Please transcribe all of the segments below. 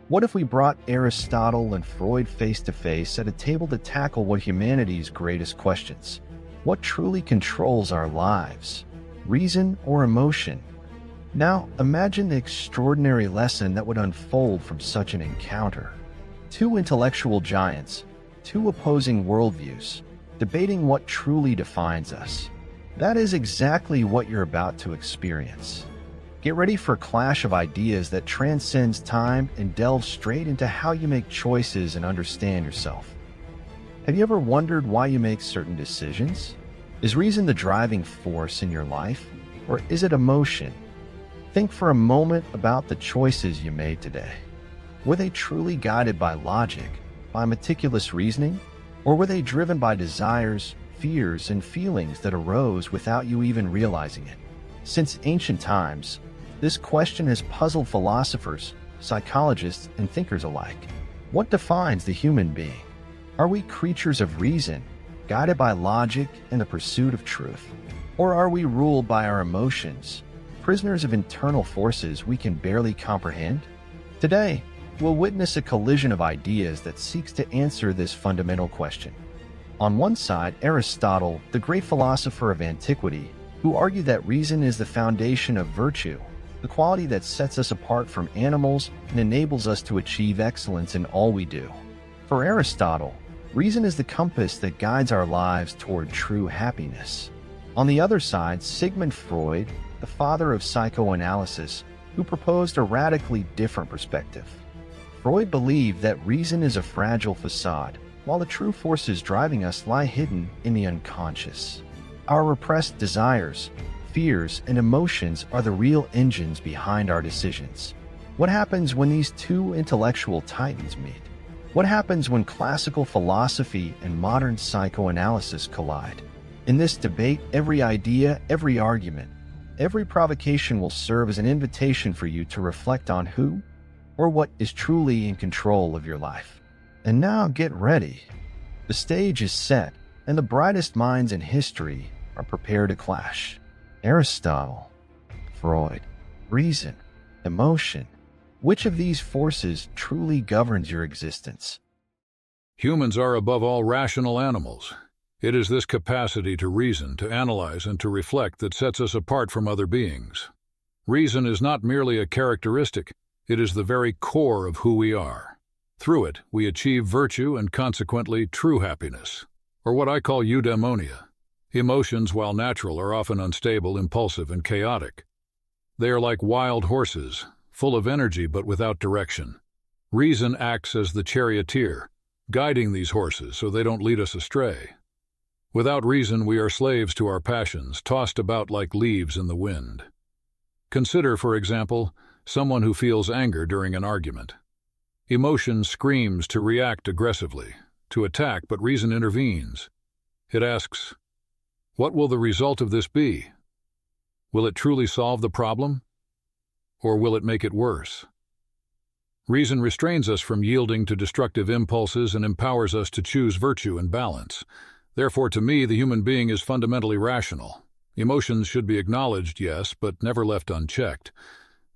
What if we brought Aristotle and Freud face to face at a table to tackle one of humanity's greatest questions? What truly controls our lives? Reason or emotion? Now, imagine the extraordinary lesson that would unfold from such an encounter. Two intellectual giants, two opposing worldviews, debating what truly defines us. That is exactly what you're about to experience. Get ready for a clash of ideas that transcends time and delves straight into how you make choices and understand yourself. Have you ever wondered why you make certain decisions? Is reason the driving force in your life, or is it emotion? Think for a moment about the choices you made today. Were they truly guided by logic, by meticulous reasoning, or were they driven by desires, fears, and feelings that arose without you even realizing it? Since ancient times, this question has puzzled philosophers, psychologists, and thinkers alike. What defines the human being? Are we creatures of reason, guided by logic and the pursuit of truth? Or are we ruled by our emotions, prisoners of internal forces we can barely comprehend? Today, we'll witness a collision of ideas that seeks to answer this fundamental question. On one side, Aristotle, the great philosopher of antiquity, who argued that reason is the foundation of virtue, the quality that sets us apart from animals and enables us to achieve excellence in all we do. For Aristotle, reason is the compass that guides our lives toward true happiness. On the other side, Sigmund Freud, the father of psychoanalysis, who proposed a radically different perspective. Freud believed that reason is a fragile facade, while the true forces driving us lie hidden in the unconscious. Our repressed desires, fears, and emotions are the real engines behind our decisions. What happens when these two intellectual titans meet? What happens when classical philosophy and modern psychoanalysis collide? In this debate, every idea, every argument, every provocation will serve as an invitation for you to reflect on who or what is truly in control of your life. And now get ready. The stage is set, and the brightest minds in history are prepared to clash. Aristotle, Freud, reason, emotion. Which of these forces truly governs your existence? Humans are above all rational animals. It is this capacity to reason, to analyze, and to reflect that sets us apart from other beings. Reason is not merely a characteristic, it is the very core of who we are. Through it, we achieve virtue and consequently true happiness, or what I call eudaimonia. Emotions, while natural, are often unstable, impulsive, and chaotic. They are like wild horses, full of energy but without direction. Reason acts as the charioteer, guiding these horses so they don't lead us astray. Without reason, we are slaves to our passions, tossed about like leaves in the wind. Consider, for example, someone who feels anger during an argument. Emotion screams to react aggressively, to attack, but reason intervenes. It asks, what will the result of this be? Will it truly solve the problem? Or will it make it worse? Reason restrains us from yielding to destructive impulses and empowers us to choose virtue and balance. Therefore, to me, the human being is fundamentally rational. Emotions should be acknowledged, yes, but never left unchecked.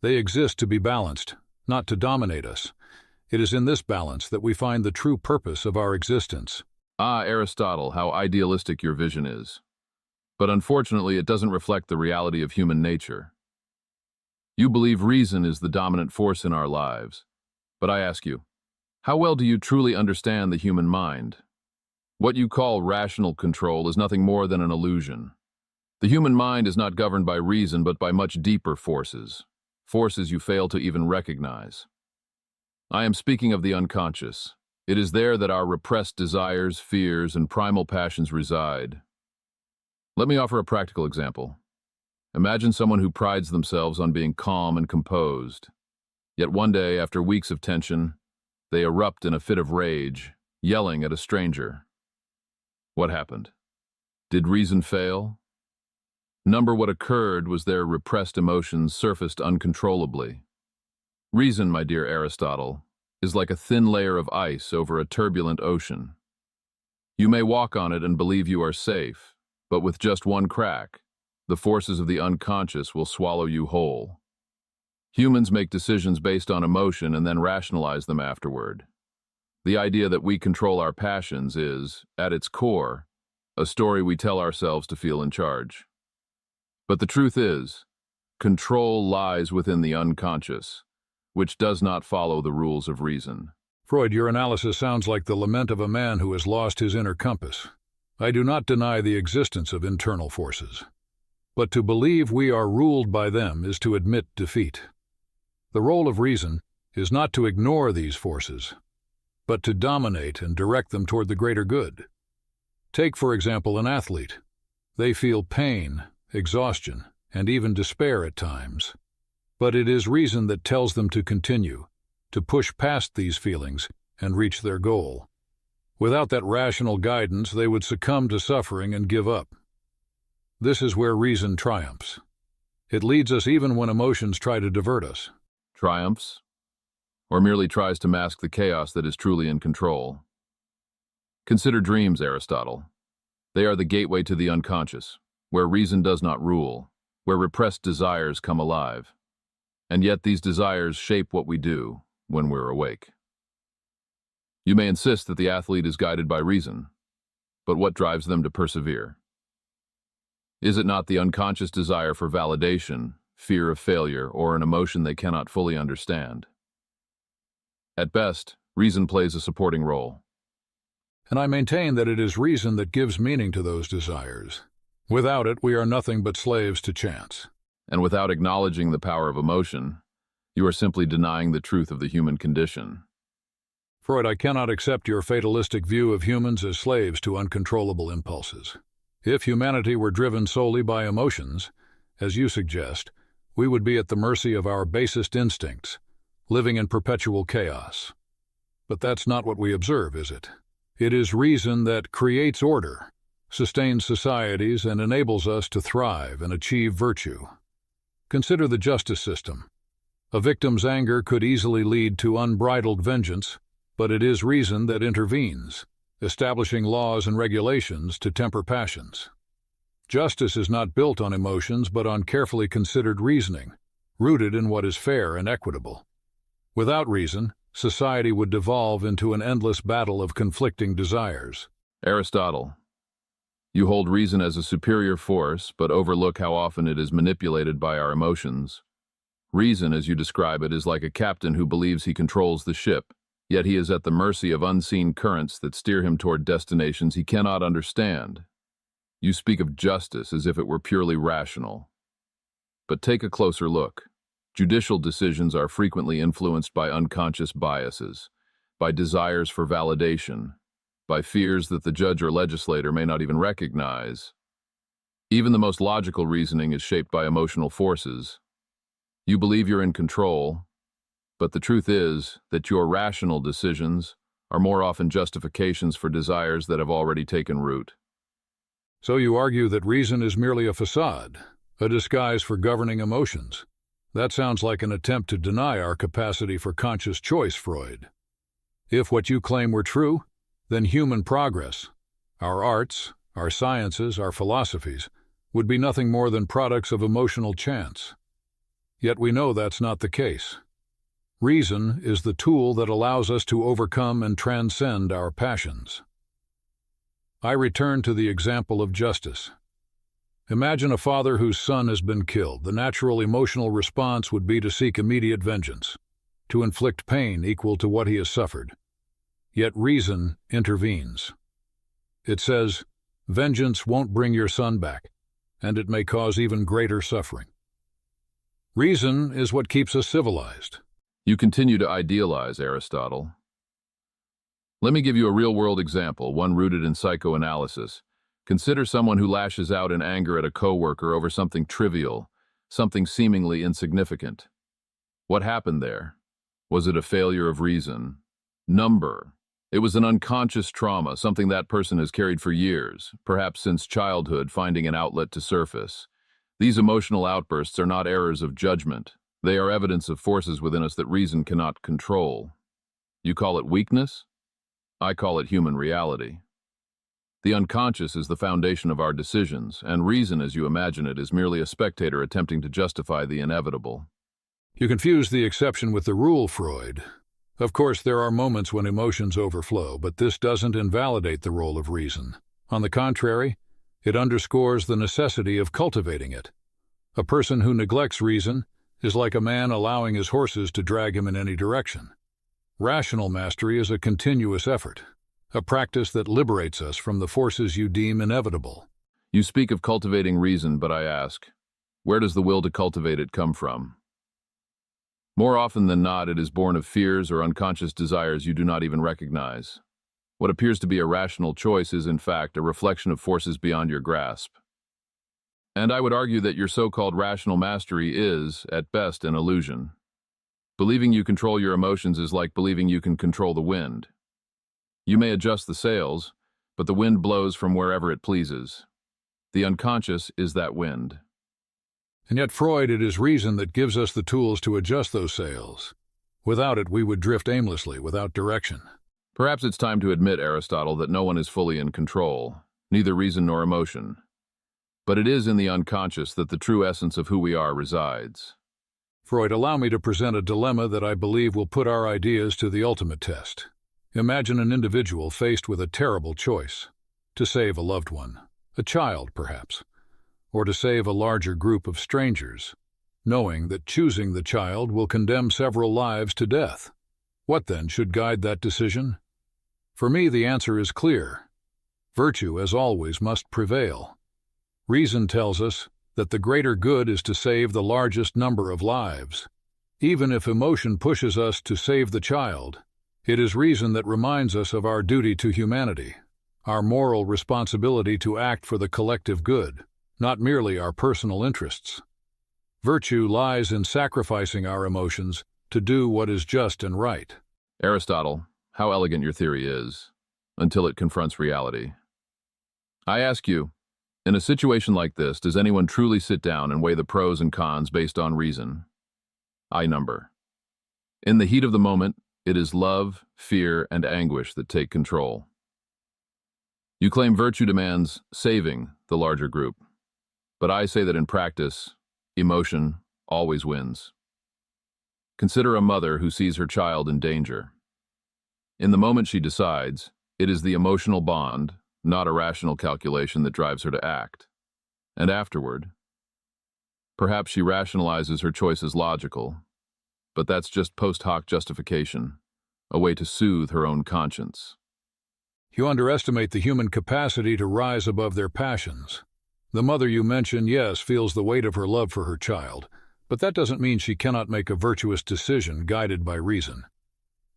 They exist to be balanced, not to dominate us. It is in this balance that we find the true purpose of our existence. Ah, Aristotle, how idealistic your vision is. But unfortunately, it doesn't reflect the reality of human nature. You believe reason is the dominant force in our lives. But I ask you, how well do you truly understand the human mind? What you call rational control is nothing more than an illusion. The human mind is not governed by reason, but by much deeper forces. Forces you fail to even recognize. I am speaking of the unconscious. It is there that our repressed desires, fears, and primal passions reside. Let me offer a practical example. Imagine someone who prides themselves on being calm and composed. Yet one day, after weeks of tension, they erupt in a fit of rage, yelling at a stranger. What happened? Did reason fail? Number what occurred was their repressed emotions surfaced uncontrollably. Reason, my dear Aristotle, is like a thin layer of ice over a turbulent ocean. You may walk on it and believe you are safe, but with just one crack, the forces of the unconscious will swallow you whole. Humans make decisions based on emotion and then rationalize them afterward. The idea that we control our passions is, at its core, a story we tell ourselves to feel in charge. But the truth is, control lies within the unconscious, which does not follow the rules of reason. Freud, your analysis sounds like the lament of a man who has lost his inner compass. I do not deny the existence of internal forces. But to believe we are ruled by them is to admit defeat. The role of reason is not to ignore these forces, but to dominate and direct them toward the greater good. Take, for example, an athlete. They feel pain, exhaustion, and even despair at times. But it is reason that tells them to continue, to push past these feelings and reach their goal. Without that rational guidance, they would succumb to suffering and give up. This is where reason triumphs. It leads us even when emotions try to divert us. Triumphs? Or merely tries to mask the chaos that is truly in control? Consider dreams, Aristotle. They are the gateway to the unconscious, where reason does not rule, where repressed desires come alive. And yet these desires shape what we do when we're awake. You may insist that the athlete is guided by reason, but what drives them to persevere? Is it not the unconscious desire for validation, fear of failure, or an emotion they cannot fully understand? At best, reason plays a supporting role. And I maintain that it is reason that gives meaning to those desires. Without it, we are nothing but slaves to chance. And without acknowledging the power of emotion, you are simply denying the truth of the human condition. Freud, I cannot accept your fatalistic view of humans as slaves to uncontrollable impulses. If humanity were driven solely by emotions, as you suggest, we would be at the mercy of our basest instincts, living in perpetual chaos. But that's not what we observe, is it? It is reason that creates order, sustains societies, and enables us to thrive and achieve virtue. Consider the justice system. A victim's anger could easily lead to unbridled vengeance, but it is reason that intervenes, establishing laws and regulations to temper passions. Justice is not built on emotions but on carefully considered reasoning, rooted in what is fair and equitable. Without reason, society would devolve into an endless battle of conflicting desires. Aristotle, you hold reason as a superior force, but overlook how often it is manipulated by our emotions. Reason, as you describe it, is like a captain who believes he controls the ship, yet he is at the mercy of unseen currents that steer him toward destinations he cannot understand. You speak of justice as if it were purely rational. But take a closer look. Judicial decisions are frequently influenced by unconscious biases, by desires for validation, by fears that the judge or legislator may not even recognize. Even the most logical reasoning is shaped by emotional forces. You believe you're in control, but the truth is that your rational decisions are more often justifications for desires that have already taken root. So you argue that reason is merely a facade, a disguise for governing emotions. That sounds like an attempt to deny our capacity for conscious choice, Freud. If what you claim were true, then human progress, our arts, our sciences, our philosophies, would be nothing more than products of emotional chance. Yet we know that's not the case. Reason is the tool that allows us to overcome and transcend our passions. I return to the example of justice. Imagine a father whose son has been killed. The natural emotional response would be to seek immediate vengeance, to inflict pain equal to what he has suffered. Yet reason intervenes. It says, vengeance won't bring your son back, and it may cause even greater suffering. Reason is what keeps us civilized. You continue to idealize Aristotle. Let me give you a real-world example, one rooted in psychoanalysis. Consider someone who lashes out in anger at a coworker over something trivial, something seemingly insignificant. What happened there? Was it a failure of reason? Number. It was an unconscious trauma, something that person has carried for years, perhaps since childhood, finding an outlet to surface. These emotional outbursts are not errors of judgment. They are evidence of forces within us that reason cannot control. You call it weakness? I call it human reality. The unconscious is the foundation of our decisions, and reason, as you imagine it, is merely a spectator attempting to justify the inevitable. You confuse the exception with the rule, Freud. Of course, there are moments when emotions overflow, but this doesn't invalidate the role of reason. On the contrary, it underscores the necessity of cultivating it. A person who neglects reason is like a man allowing his horses to drag him in any direction. Rational mastery is a continuous effort, a practice that liberates us from the forces you deem inevitable. You speak of cultivating reason, but I ask, where does the will to cultivate it come from? More often than not, it is born of fears or unconscious desires you do not even recognize. What appears to be a rational choice is, in fact, a reflection of forces beyond your grasp. And I would argue that your so-called rational mastery is, at best, an illusion. Believing you control your emotions is like believing you can control the wind. You may adjust the sails, but the wind blows from wherever it pleases. The unconscious is that wind. And yet, Freud, it is reason that gives us the tools to adjust those sails. Without it, we would drift aimlessly, without direction. Perhaps it's time to admit, Aristotle, that no one is fully in control, neither reason nor emotion. But it is in the unconscious that the true essence of who we are resides. Freud, allow me to present a dilemma that I believe will put our ideas to the ultimate test. Imagine an individual faced with a terrible choice: to save a loved one, a child perhaps, or to save a larger group of strangers, knowing that choosing the child will condemn several lives to death. What then should guide that decision? For me, the answer is clear. Virtue, as always, must prevail. Reason tells us that the greater good is to save the largest number of lives. Even if emotion pushes us to save the child, it is reason that reminds us of our duty to humanity, our moral responsibility to act for the collective good, not merely our personal interests. Virtue lies in sacrificing our emotions to do what is just and right. Aristotle, how elegant your theory is, until it confronts reality. I ask you, in a situation like this, does anyone truly sit down and weigh the pros and cons based on reason? I number. In the heat of the moment, it is love, fear, and anguish that take control. You claim virtue demands saving the larger group, but I say that in practice, emotion always wins. Consider a mother who sees her child in danger. In the moment she decides, it is the emotional bond, not a rational calculation, that drives her to act. And afterward, perhaps she rationalizes her choice as logical, but that's just post hoc justification, a way to soothe her own conscience. You underestimate the human capacity to rise above their passions. The mother you mention, yes, feels the weight of her love for her child, but that doesn't mean she cannot make a virtuous decision guided by reason.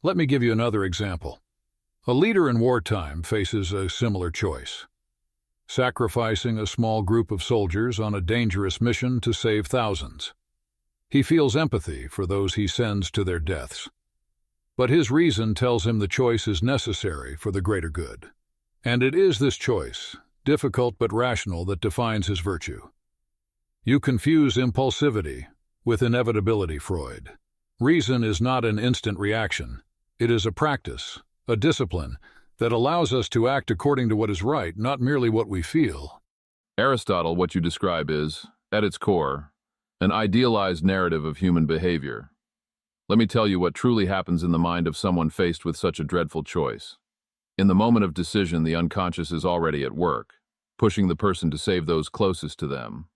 Let me give you another example. A leader in wartime faces a similar choice: sacrificing a small group of soldiers on a dangerous mission to save thousands. He feels empathy for those he sends to their deaths. But his reason tells him the choice is necessary for the greater good. And it is this choice, difficult but rational, that defines his virtue. You confuse impulsivity with inevitability, Freud. Reason is not an instant reaction. It is a practice, a discipline, that allows us to act according to what is right, not merely what we feel. Aristotle, what you describe is, at its core, an idealized narrative of human behavior. Let me tell you what truly happens in the mind of someone faced with such a dreadful choice. In the moment of decision, the unconscious is already at work, pushing the person to save those closest to them.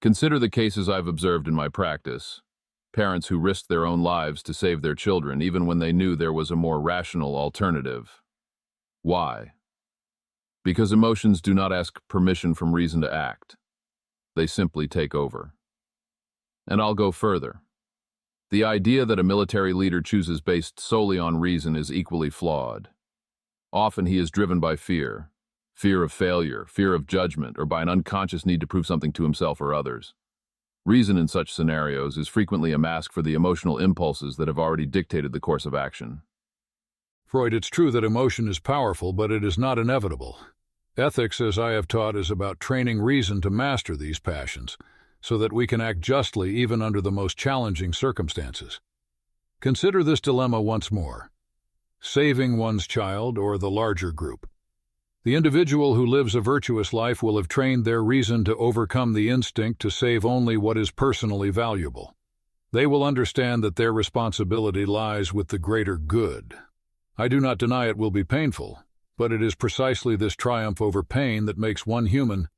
Consider the cases I've observed in my practice. Parents who risked their own lives to save their children, even when they knew there was a more rational alternative. Why? Because emotions do not ask permission from reason to act. They simply take over. And I'll go further. The idea that a military leader chooses based solely on reason is equally flawed. Often he is driven by fear of failure, fear of judgment, or by an unconscious need to prove something to himself or others. Reason in such scenarios is frequently a mask for the emotional impulses that have already dictated the course of action. Freud, it's true that emotion is powerful, but it is not inevitable. Ethics, as I have taught, is about training reason to master these passions, so that we can act justly even under the most challenging circumstances. Consider this dilemma once more: saving one's child or the larger group. The individual who lives a virtuous life will have trained their reason to overcome the instinct to save only what is personally valuable. They will understand that their responsibility lies with the greater good. I do not deny it will be painful, but it is precisely this triumph over pain that makes one human,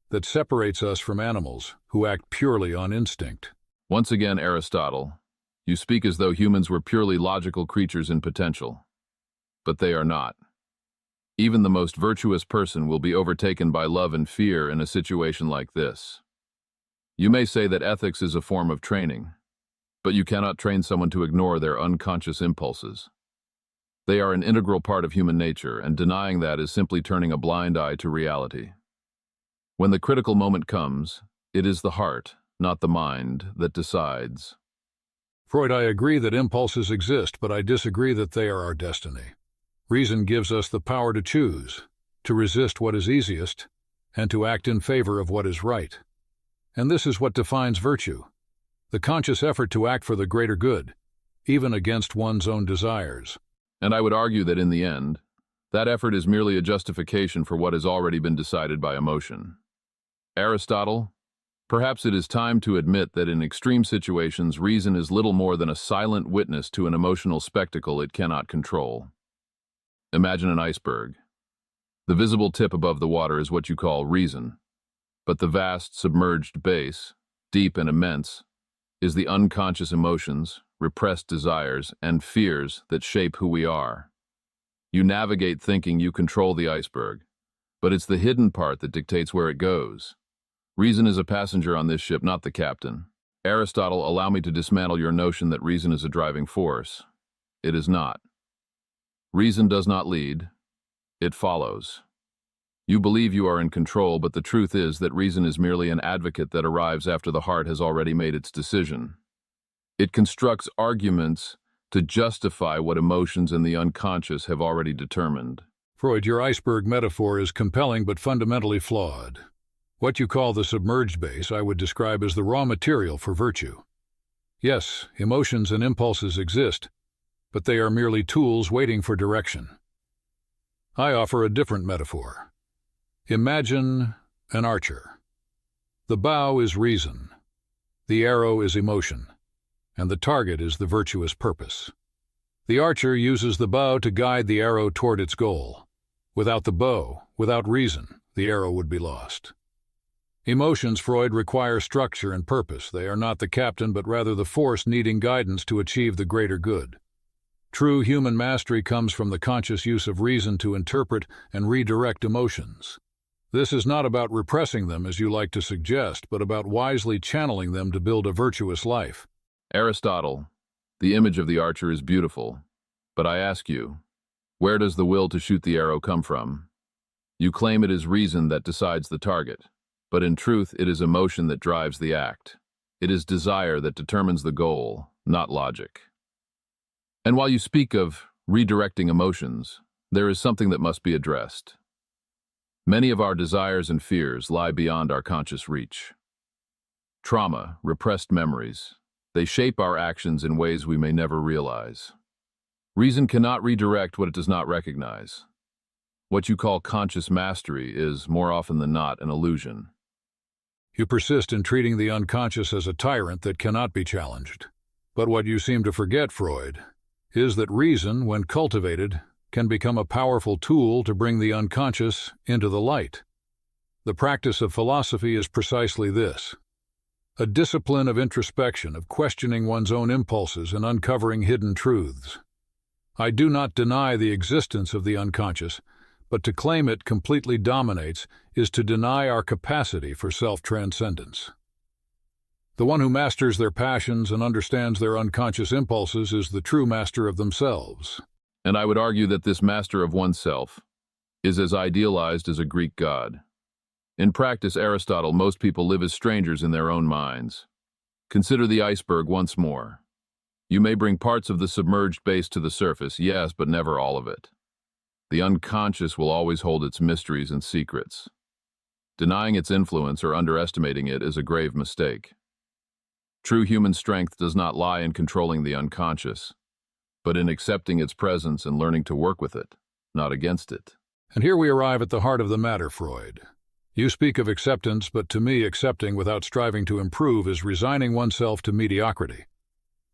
that separates us from animals who act purely on instinct. Once again, Aristotle, you speak as though humans were purely logical creatures in potential. But they are not. Even the most virtuous person will be overtaken by love and fear in a situation like this. You may say that ethics is a form of training, but you cannot train someone to ignore their unconscious impulses. They are an integral part of human nature, and denying that is simply turning a blind eye to reality. When the critical moment comes, it is the heart, not the mind, that decides. Freud, I agree that impulses exist, but I disagree that they are our destiny. Reason gives us the power to choose, to resist what is easiest, and to act in favor of what is right. And this is what defines virtue, the conscious effort to act for the greater good, even against one's own desires. And I would argue that in the end, that effort is merely a justification for what has already been decided by emotion. Aristotle, perhaps it is time to admit that in extreme situations, reason is little more than a silent witness to an emotional spectacle it cannot control. Imagine an iceberg. The visible tip above the water is what you call reason, but the vast submerged base, deep and immense, is the unconscious emotions, repressed desires, and fears that shape who we are. You navigate thinking you control the iceberg, but it's the hidden part that dictates where it goes. Reason is a passenger on this ship, not the captain. Aristotle, allow me to dismantle your notion that reason is a driving force. It is not. Reason does not lead, it follows. You believe you are in control, but the truth is that reason is merely an advocate that arrives after the heart has already made its decision. It constructs arguments to justify what emotions and the unconscious have already determined. Freud, your iceberg metaphor is compelling but fundamentally flawed. What you call the submerged base I would describe as the raw material for virtue. Yes, emotions and impulses exist, but they are merely tools waiting for direction. I offer a different metaphor. Imagine an archer. The bow is reason, the arrow is emotion, and the target is the virtuous purpose. The archer uses the bow to guide the arrow toward its goal. Without the bow, without reason, the arrow would be lost. Emotions, Freud, require structure and purpose. They are not the captain, but rather the force needing guidance to achieve the greater good. True human mastery comes from the conscious use of reason to interpret and redirect emotions. This is not about repressing them, as you like to suggest, but about wisely channeling them to build a virtuous life. Aristotle, the image of the archer is beautiful, but I ask you, where does the will to shoot the arrow come from? You claim it is reason that decides the target, but in truth it is emotion that drives the act. It is desire that determines the goal, not logic. And while you speak of redirecting emotions, there is something that must be addressed. Many of our desires and fears lie beyond our conscious reach. Trauma, repressed memories, they shape our actions in ways we may never realize. Reason cannot redirect what it does not recognize. What you call conscious mastery is, more often than not, an illusion. You persist in treating the unconscious as a tyrant that cannot be challenged. But what you seem to forget, Freud, is that reason, when cultivated, can become a powerful tool to bring the unconscious into the light. The practice of philosophy is precisely this: a discipline of introspection, of questioning one's own impulses and uncovering hidden truths. I do not deny the existence of the unconscious, but to claim it completely dominates is to deny our capacity for self-transcendence. The one who masters their passions and understands their unconscious impulses is the true master of themselves. And I would argue that this master of oneself is as idealized as a Greek god. In practice, Aristotle, most people live as strangers in their own minds. Consider the iceberg once more. You may bring parts of the submerged base to the surface, yes, but never all of it. The unconscious will always hold its mysteries and secrets. Denying its influence or underestimating it is a grave mistake. True human strength does not lie in controlling the unconscious, but in accepting its presence and learning to work with it, not against it. And here we arrive at the heart of the matter, Freud. You speak of acceptance, but to me, accepting without striving to improve is resigning oneself to mediocrity.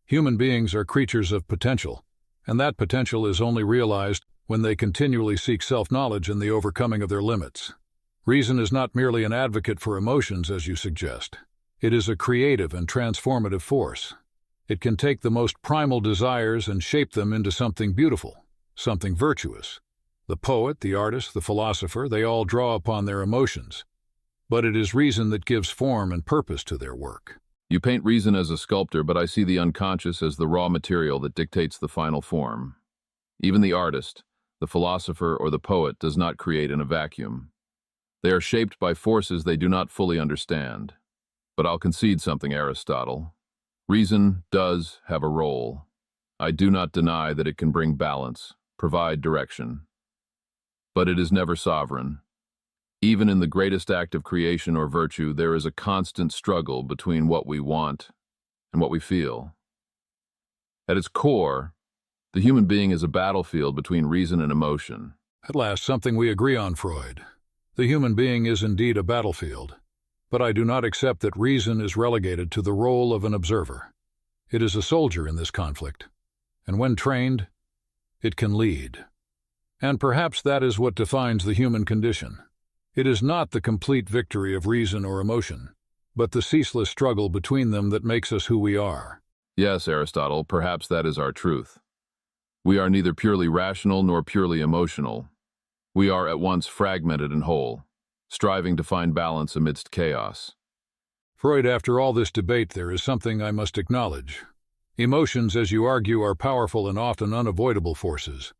Human beings are creatures of potential, and that potential is only realized when they continually seek self-knowledge and the overcoming of their limits. Reason is not merely an advocate for emotions, as you suggest. It is a creative and transformative force. It can take the most primal desires and shape them into something beautiful, something virtuous. The poet, the artist, the philosopher, they all draw upon their emotions. But it is reason that gives form and purpose to their work. You paint reason as a sculptor, but I see the unconscious as the raw material that dictates the final form. Even the artist, the philosopher, or the poet does not create in a vacuum. They are shaped by forces they do not fully understand. But I'll concede something, Aristotle. Reason does have a role. I do not deny that it can bring balance, provide direction. But it is never sovereign. Even in the greatest act of creation or virtue, there is a constant struggle between what we want and what we feel. At its core, the human being is a battlefield between reason and emotion. At last, something we agree on, Freud. The human being is indeed a battlefield, but I do not accept that reason is relegated to the role of an observer. It is a soldier in this conflict, and when trained, it can lead. And perhaps that is what defines the human condition. It is not the complete victory of reason or emotion, but the ceaseless struggle between them that makes us who we are. Yes, Aristotle, perhaps that is our truth. We are neither purely rational nor purely emotional. We are at once fragmented and whole, striving to find balance amidst chaos. Freud, after all this debate, there is something I must acknowledge. Emotions, as you argue, are powerful and often unavoidable forces.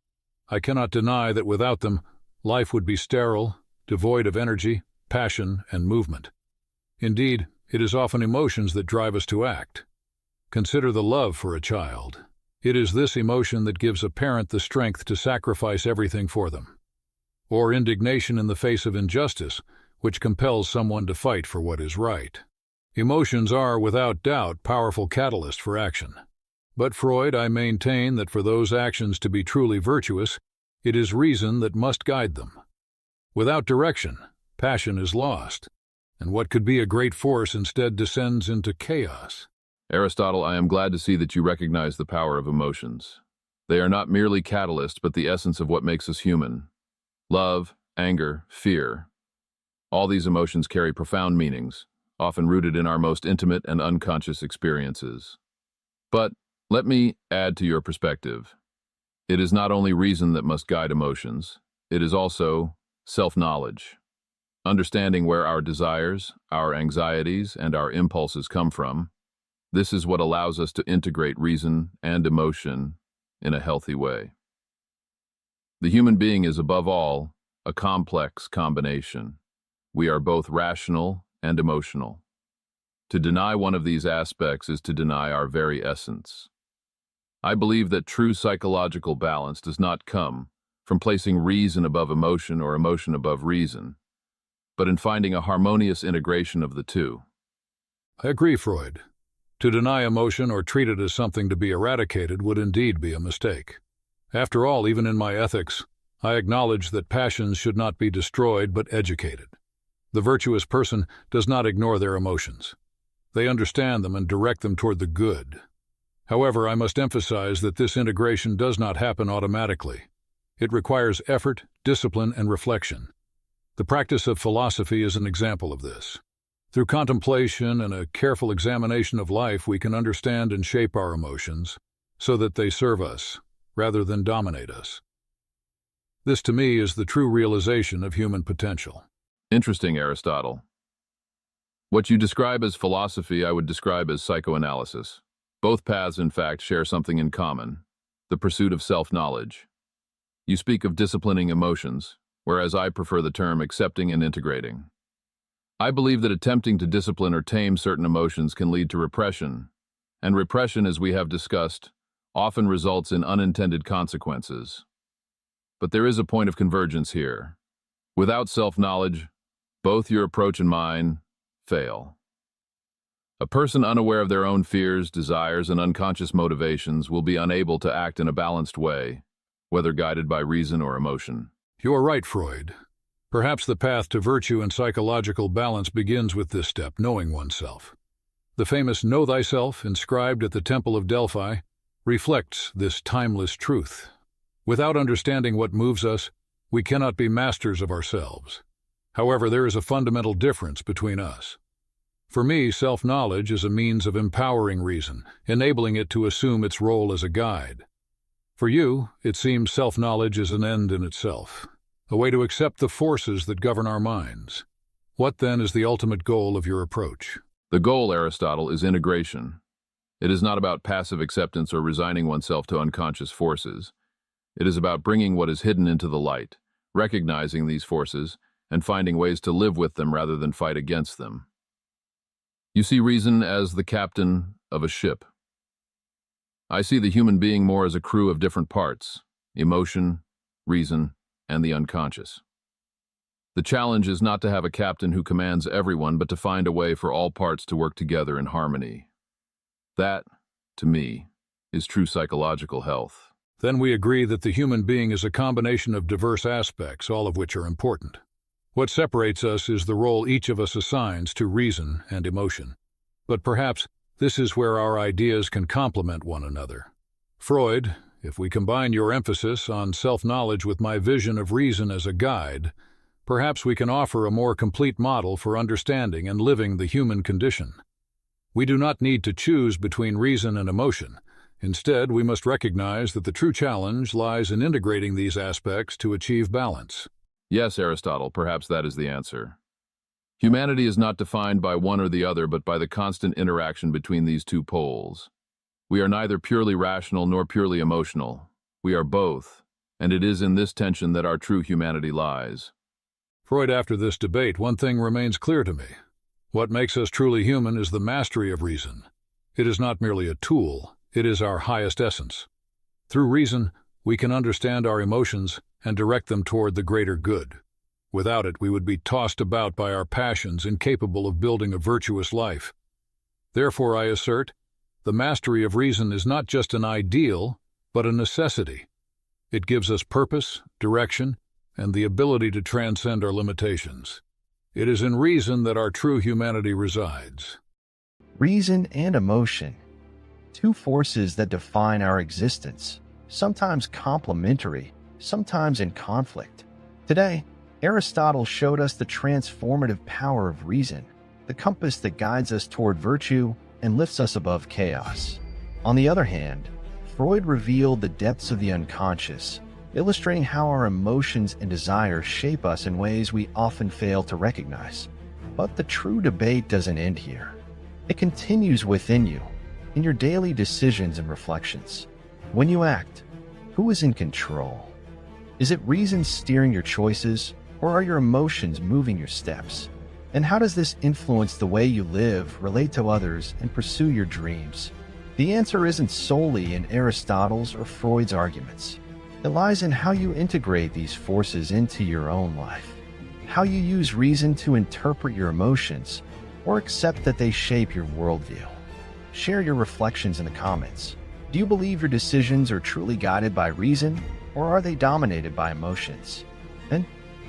I cannot deny that without them, life would be sterile, devoid of energy, passion, and movement. Indeed, it is often emotions that drive us to act. Consider the love for a child. It is this emotion that gives a parent the strength to sacrifice everything for them. Or indignation in the face of injustice, which compels someone to fight for what is right. Emotions are, without doubt, powerful catalysts for action. But Freud, I maintain that for those actions to be truly virtuous, it is reason that must guide them. Without direction, passion is lost, and what could be a great force instead descends into chaos. Aristotle, I am glad to see that you recognize the power of emotions. They are not merely catalysts, but the essence of what makes us human. Love, anger, fear. All these emotions carry profound meanings, often rooted in our most intimate and unconscious experiences. But let me add to your perspective. It is not only reason that must guide emotions, it is also self-knowledge. Understanding where our desires, our anxieties, and our impulses come from, this is what allows us to integrate reason and emotion in a healthy way. The human being is, above all, a complex combination. We are both rational and emotional. To deny one of these aspects is to deny our very essence. I believe that true psychological balance does not come from placing reason above emotion or emotion above reason, but in finding a harmonious integration of the two. I agree, Freud. To deny emotion or treat it as something to be eradicated would indeed be a mistake. After all, even in my ethics, I acknowledge that passions should not be destroyed but educated. The virtuous person does not ignore their emotions. They understand them and direct them toward the good. However, I must emphasize that this integration does not happen automatically. It requires effort, discipline, and reflection. The practice of philosophy is an example of this. Through contemplation and a careful examination of life, we can understand and shape our emotions so that they serve us, rather than dominate us. This, to me, is the true realization of human potential. Interesting, Aristotle. What you describe as philosophy, I would describe as psychoanalysis. Both paths, in fact, share something in common: the pursuit of self-knowledge. You speak of disciplining emotions, whereas I prefer the term accepting and integrating. I believe that attempting to discipline or tame certain emotions can lead to repression, and repression, as we have discussed, often results in unintended consequences. But there is a point of convergence here. Without self-knowledge, both your approach and mine fail. A person unaware of their own fears, desires, and unconscious motivations will be unable to act in a balanced way, whether guided by reason or emotion. You are right, Freud. Perhaps the path to virtue and psychological balance begins with this step, knowing oneself. The famous Know Thyself, inscribed at the Temple of Delphi, reflects this timeless truth. Without understanding what moves us, we cannot be masters of ourselves. However, there is a fundamental difference between us. For me, self-knowledge is a means of empowering reason, enabling it to assume its role as a guide. For you, it seems self-knowledge is an end in itself, a way to accept the forces that govern our minds. What then is the ultimate goal of your approach? The goal, Aristotle, is integration. It is not about passive acceptance or resigning oneself to unconscious forces. It is about bringing what is hidden into the light, recognizing these forces, and finding ways to live with them rather than fight against them. You see reason as the captain of a ship. I see the human being more as a crew of different parts: emotion, reason, and the unconscious. The challenge is not to have a captain who commands everyone, but to find a way for all parts to work together in harmony. That, to me, is true psychological health. Then we agree that the human being is a combination of diverse aspects, all of which are important. What separates us is the role each of us assigns to reason and emotion. But perhaps this is where our ideas can complement one another. Freud, if we combine your emphasis on self-knowledge with my vision of reason as a guide, perhaps we can offer a more complete model for understanding and living the human condition. We do not need to choose between reason and emotion. Instead, we must recognize that the true challenge lies in integrating these aspects to achieve balance. Yes, Aristotle, perhaps that is the answer. Humanity is not defined by one or the other, but by the constant interaction between these two poles. We are neither purely rational nor purely emotional. We are both, and it is in this tension that our true humanity lies. Freud, after this debate, one thing remains clear to me. What makes us truly human is the mastery of reason. It is not merely a tool, it is our highest essence. Through reason, we can understand our emotions and direct them toward the greater good. Without it, we would be tossed about by our passions, incapable of building a virtuous life. Therefore, I assert, the mastery of reason is not just an ideal, but a necessity. It gives us purpose, direction, and the ability to transcend our limitations. It is in reason that our true humanity resides. Reason and emotion, two forces that define our existence, sometimes complementary, sometimes in conflict. Today, Aristotle showed us the transformative power of reason, the compass that guides us toward virtue and lifts us above chaos. On the other hand, Freud revealed the depths of the unconscious, illustrating how our emotions and desires shape us in ways we often fail to recognize. But the true debate doesn't end here. It continues within you, in your daily decisions and reflections. When you act, who is in control? Is it reason steering your choices, or are your emotions moving your steps? And how does this influence the way you live, relate to others, and pursue your dreams? The answer isn't solely in Aristotle's or Freud's arguments. It lies in how you integrate these forces into your own life, how you use reason to interpret your emotions, or accept that they shape your worldview. Share your reflections in the comments. Do you believe your decisions are truly guided by reason, or are they dominated by emotions? And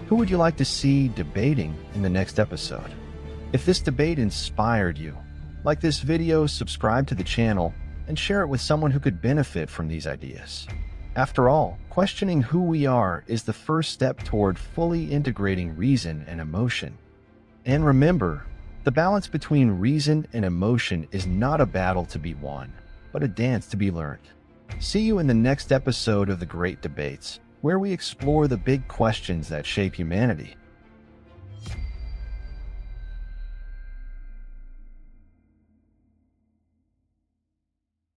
who would you like to see debating in the next episode? If this debate inspired you, like this video, subscribe to the channel, and share it with someone who could benefit from these ideas. After all, questioning who we are is the first step toward fully integrating reason and emotion. And remember, the balance between reason and emotion is not a battle to be won, but a dance to be learned. See you in the next episode of The Great Debates, where we explore the big questions that shape humanity.